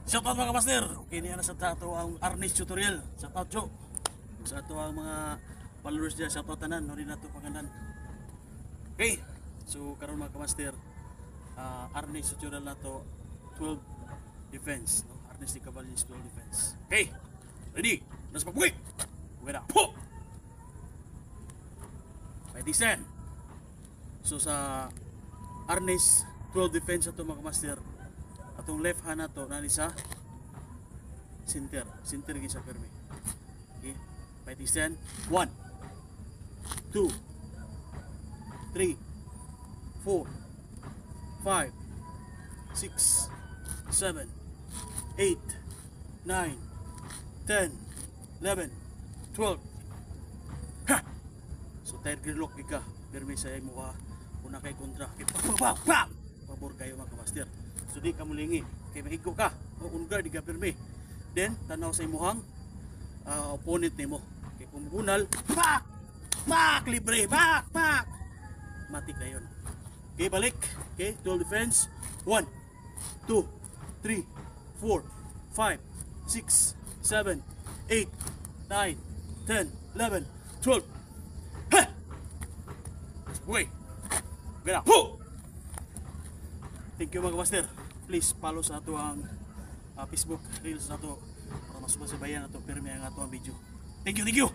Shout out mga master. Okay niya na sa ato ang Arnis tutorial. Shout out Jo. Sa ato ang mga followers diyan, shout out tanan, no rin nato pangalan. Okay. So karon mga master, Arnis tutorial nato 12 defense, no? Arnis di Caballeros 12 defense. Okay. Ready? Let's go. Wait. Wait up. Po. May descend. So sa Arnis 12 defense ato mga master, atong left hand nato nani sa center gyud sa permi. Okay, fighting stand 1 2 3 4 5 6 7 8 9 10 11 12. Ha! So tiger gridlock ka permi sa imo ka una kay kontra kay pa pabor kayo mga master. So di ka mulingi kay mahigo ka o ungar di ka pirmi, then tanaw sa imuhang opponent nimo kay kung bunal pak libre pak matik na yun. Okay, balik. Okay, 12 defense 1 2 3 4 5 6 7 8 9 10 11 12. Ha! Wait. Get up. Thank you mga master. Please follow sa ato ang Facebook reels na to para mas masabayan ato pirmi ang ato ang video. Thank you.